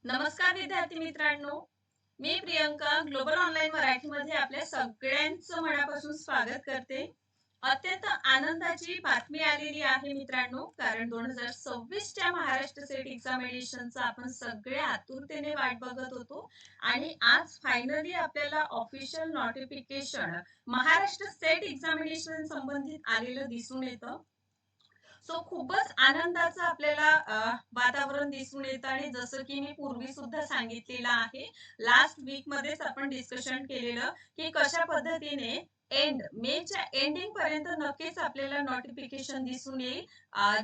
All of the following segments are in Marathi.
नमस्कार विद्यार्थी मित्रांनो, मी प्रियंका ग्लोबल ऑनलाईन मराठीमध्ये आपल्या सगळ्यांचं मनापासून स्वागत करते. अत्यंत आनंदाची बातमी आलेली आहे मित्रांनो, कारण 2026च्या महाराष्ट्र स्टेट एक्झामिनेशनचा आपण सगळे आतुरतेने वाट बघत होतो आणि आज फायनली आपल्याला official notification Maharashtra state examination संबंधित आलेलं दिसून येतं. खूपच आनंदाचं आपल्याला वातावरण दिसून येतं आणि जसं की मी पूर्वी सुद्धा सांगितलेलं आहे, लास्ट वीक मध्येच आपण डिस्कशन केलेलं की कशा पद्धतीने मेच्या एंडिंग पर्यंत नक्कीच आपल्याला नोटिफिकेशन दिसून येईल.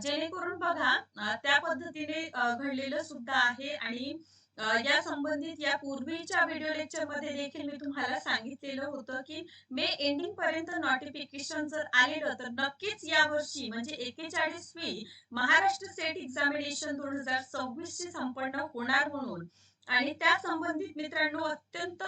जेणेकरून बघा त्या पद्धतीने घडलेलं सुद्धा आहे आणि या संबंधित या पूर्वीच्या व्हिडिओ लेक्चरमध्ये देखील मी तुम्हाला सांगितलेलं होतं की मे एंडिंग पर्यंत नोटिफिकेशन जर आलेलं तर नक्कीच या वर्षी म्हणजे 41वी महाराष्ट्र स्टेट एक्झामिनेशन 2026 ची संपन्न होणार म्हणून आणि त्या संबंधित मित्रांनो अत्यंत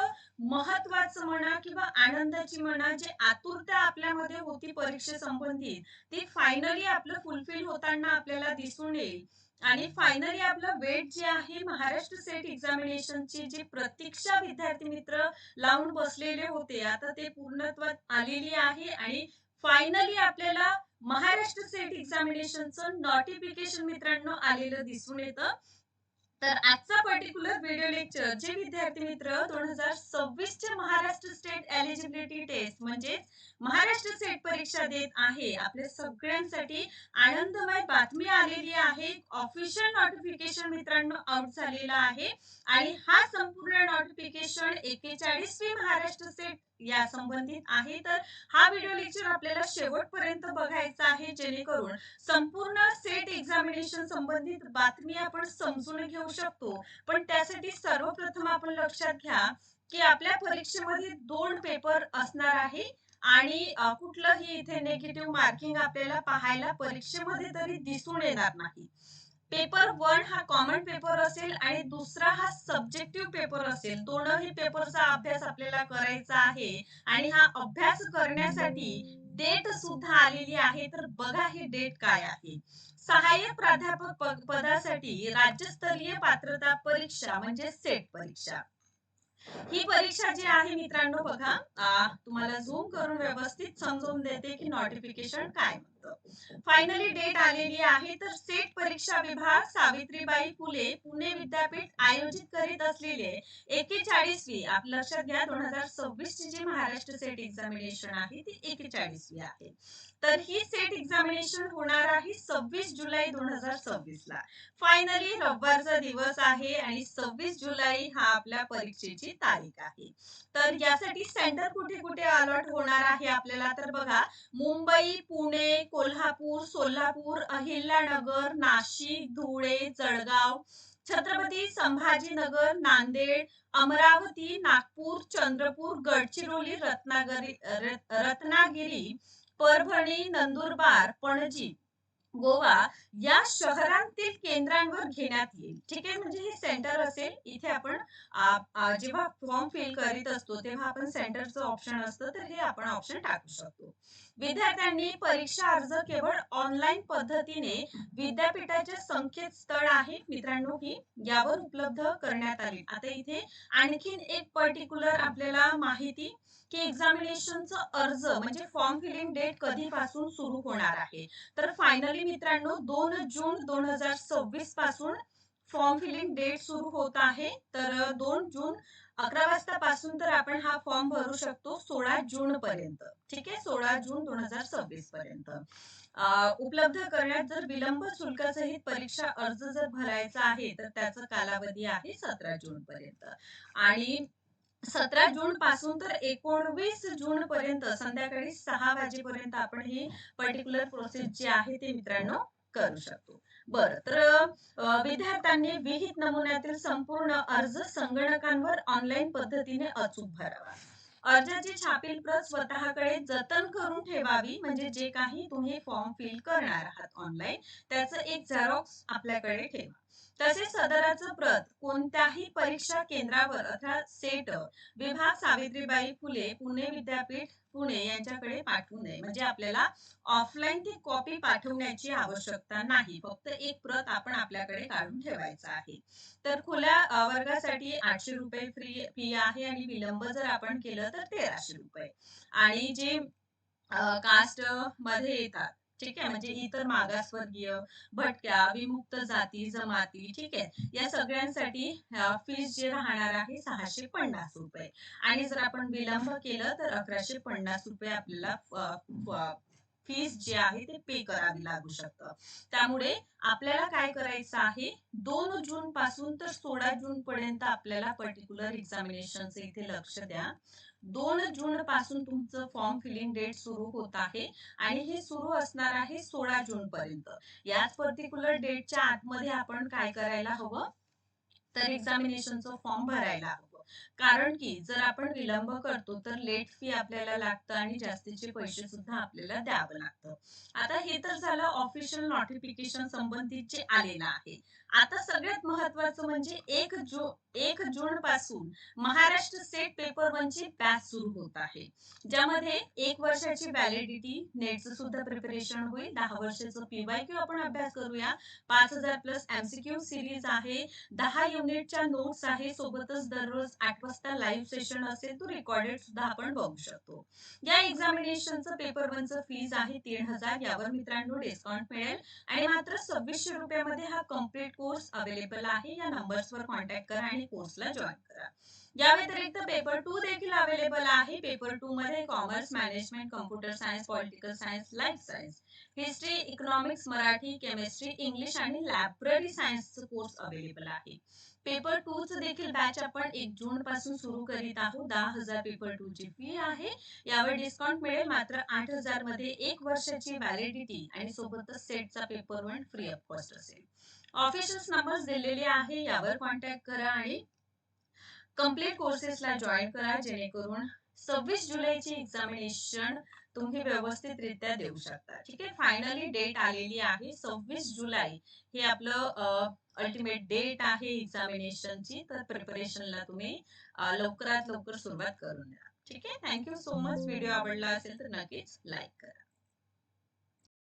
महत्वाचं म्हणा किंवा आनंदाची म्हणा जे आतुरता आपल्यामध्ये होती परीक्षे संबंधित ती फायनली आपलं फुलफिल होताना आपल्याला दिसून येईल आणि फायनली आपलं वेट जे आहे महाराष्ट्र स्टेट एक्झामिनेशनची जी प्रतीक्षा विद्यार्थी मित्र लावून बसलेले होते आता ते पूर्णत्वात आलेली आहे आणि फायनली आपल्याला महाराष्ट्र स्टेट एक्झामिनेशनचं नोटिफिकेशन मित्रांनो आलेलं दिसून येतं. तर आजचा पर्टिक्युलर व्हिडिओ लेक्चर जे विद्यार्थी मित्र 2026 च्या महाराष्ट्र स्टेट एलिजिबिलिटी टेस्ट म्हणजे महाराष्ट्र स्टेट परीक्षा देत आहे आपल्या सगळ्यांसाठी आनंदमय बातमी आलेली आहे. ऑफिशियल नोटिफिकेशन मित्रांनो आउट झालेला आहे आणि हा संपूर्ण नोटिफिकेशन 41वी महाराष्ट्र स्टेट या संबंधित आहे. तर हा व्हिडिओ लेक्चर आपल्याला शेवटपर्यंत बघायचा आहे जेणेकरून संपूर्ण सेट एक्झामिनेशन संबंधित बातमी आपण समजून घेऊ शकतो. पण त्यासाठी सर्वप्रथम आपण लक्षात घ्या की आपल्या परीक्षेमध्ये 2 पेपर असणार आहे आणि कुठलंही इथे निगेटिव्ह मार्किंग आपल्याला पाहायला परीक्षेमध्ये तरी दिसून येणार नाही. पेपर 1 हा कॉमन पेपर असेल आणि दुसरा हा सब्जेक्टिव्ह पेपर असेल. दोनही पेपरचा अभ्यास आपल्याला करायचा आहे आणि हा अभ्यास करण्यासाठी डेट सुद्धा आलेली आहे. तर बघा ही डेट काय आहे. सहाय्यक प्राध्यापक पदासाठी राज्यस्तरीय पात्रता परीक्षा म्हणजे सेट परीक्षा. ही परीक्षा जी आहे मित्रांनो बघा तुम्हाला झूम करून व्यवस्थित समजून देते की नोटिफिकेशन काय म्हणतं. फायनली डेट आलेली आहे. तर सेट परीक्षा विभाग सावित्रीबाई फुले पुणे विद्यापीठ आयोजित करीत असलेले 41वी आप लक्षात घ्या 2026 ची जी महाराष्ट्र सेट एक्झामिनेशन आहे ती 41वी आहे. तर ही सेट एक्झामिनेशन होणार आहे 26 जुलै 2026 ला. फायनली रविवारचा दिवस आहे आणि 26 जुलै हा आपल्या परीक्षेची तारीख आहे. तर यासाठी सेंटर कुठे कुठे अलॉट होणार आहे आपल्याला तर बघा मुंबई, पुणे, कोल्हापूर, सोलापूर, अहिल्यानगर, नाशिक, धुळे, जळगाव, छत्रपती संभाजीनगर, नांदेड, अमरावती, नागपूर, चंद्रपूर, गडचिरोली, रत्नागिरी, परभणी, नंदुरबार, पणजी, गोवा या शहरांतील केंद्रांवर घेण्यात येईल. ठीक आहे म्हणजे हे सेंटर असेल. इथे आपण जेव्हा फॉर्म फिल करीत असतो तेव्हा आपण सेंटरचं ऑप्शन असतं तर हे आपण ऑप्शन टाकू शकतो. विद्यार्थ्यांनी परीक्षा अर्ज केवळ ऑनलाईन पद्धतीने विद्यापीठाचे संकेतस्थळ आहे मित्रांनो की यावर उपलब्ध करण्यात आले. आता इथे आणखीन एक पर्टिक्युलर आपल्याला माहिती की एक्झामिनेशनचा अर्ज म्हणजे फॉर्म फिलिंग डेट कधीपासून सुरू होणार आहे. तर फायनली मित्रांनो 2 जून 2026 पासून फॉर्म फिलिंग डेट सुरू होत आहे. तर 2 जून 11 वाजता पासून तर आपण हा फॉर्म भरू शकतो 16 जून पर्यंत. ठीक आहे 16 जून 2026 पर्यंत. उपलब्ध करण्यात जर विलंब शुल्कासहित परीक्षा अर्ज जर भरायचा आहे तर त्याचा कालावधी आहे 17 जून पर्यंत आणि 17 जून पासून तर 19 जून पर्यंत संध्याकाळी 6 वाजेपर्यंत आपण ही पर्टिक्युलर प्रोसेस जी आहे ते मित्रांनो करू शकतो. बरं तर विद्यार्थ्यांनी विहित नमुन्यातील संपूर्ण अर्ज संगणकांवर ऑनलाईन पद्धतीने अचूक भरावा. अर्जाची छापील प्रत स्वतःकडे जतन करून ठेवावी म्हणजे जे काही तुम्ही फॉर्म फिल करणार आहात ऑनलाईन त्याचं एक झेरॉक्स आपल्याकडे ठेवा. तसेच सदराचं प्रत कोणत्याही परीक्षा केंद्रावर अथवा सेट विभाग सावित्रीबाई फुले पुणे विद्यापीठ पुणे यांच्याकडे पाठवू नये. म्हणजे आपल्याला ऑफलाईन ती कॉपी पाठवण्याची आवश्यकता नाही, फक्त एक प्रत आपण आपल्याकडे काढून ठेवायचा आहे. तर खुल्या वर्गासाठी 800 रुपये फी आहे आणि विलंब जर आपण केलं तर 1300 रुपये. आणि जे कास्ट मध्ये येतात, ठीक आहे, म्हणजे इतर मागासवर्गीय, भटक्या, विमुक्त जाती जमाती, ठीक आहे, या सगळ्यांसाठी फीस जे राहणार आहे 650 रुपये. आणि जर आपण विलंब केलं तर 1150 रुपये आपल्याला फीस जे आहे ते पे करावी लागू शकतं. त्यामुळे आपल्याला काय करायचं आहे, 2 जून पासून तर 16 जून पर्यंत आपल्याला पर्टिक्युलर एक्झामिनेशनचं इथे लक्ष द्या. 2 जून पासून तुमचं फॉर्म फिलिंग डेट सुरू होत आहे आणि हे सुरू असणार आहे 16 जून पर्यंत. याच पर्टिक्युलर डेटच्या आतमध्ये आपण काय करायला हवं, तर एक्झामिनेशनचं फॉर्म भरायला हवं. कारण की जर आपण विलंब करतो तर लेट फी आपल्याला लागतं आणि जास्तीचे पैसे सुद्धा आपल्याला द्यावं लागतं. आता हे तर झालं ऑफिशियल नोटिफिकेशन संबंधित जे आलेलं आहे. आता सगळ्यात महत्वाचं म्हणजे 1 जून पासून महाराष्ट्र स्टेट पेपर 1 ची बॅच सुरू होत आहे, ज्यामध्ये 1 वर्षाची व्हॅलिडिटी, नेटचं सुद्धा प्रिपरेशन होईल, 10 वर्षाचं PYQ आपण अभ्यास करूया, 5000 प्लस MCQ सिरीज आहे, 10 युनिटच्या नोट्स आहे, सोबतच दररोज 8 वाजता लाईव्ह सेशन असेल, तो रेकॉर्डेड सुद्धा आपण बघू शकतो. या एक्झामिनेशनचं पेपर 1 चं फीज आहे 3000. यावर मित्रांनो डिस्काउंट मिळेल आणि मात्र 2600 रुपयामध्ये हा कम्प्लीट कोर्स अवेलेबल आहे. या नंबर्सवर कॉन्टॅक्ट करा आणि कोर्सला जॉईन करा. या व्यतिरिक्त पेपर 2 देखील अवेलेबल आहे. पेपर 2 मध्ये commerce, management, computer science, political science, life science, history, economics, Marathi, chemistry, English आणि लायब्ररी सायन्सचा कोर्स अवेलेबल आहे. पेपर 2 चं देखील बॅच आपण 1 जून पासून सुरू करीत आहोत. 10,000 पेपर 2 ची फी आहे. यावर डिस्काउंट मिळेल, मात्र 8,000 मध्ये 1 वर्षाची व्हॅलिडिटी आणि सोबतच सेटचा पेपर 1 फ्री ऑफ कॉस्ट असेल. ऑफिशियल नंबर्स दिलेले आहे, यावर कॉन्टॅक्ट करा आणि कम्प्लीट कोर्सेसला जॉईन करा, जेणेकरून 26 जुलैची एक्झामिनेशन तुम्ही व्यवस्थितरित्या देऊ शकता. ठीक आहे, फायनली डेट आलेली आहे 26 जुलै. हे आपलं अल्टिमेट डेट आहे एक्झामिनेशनची. तर प्रिपरेशनला तुम्ही लवकरात लवकर सुरुवात करून द्या. ठीक आहे, थँक्यू सो मच. व्हिडिओ आवडला असेल तर नक्कीच लाईक करा.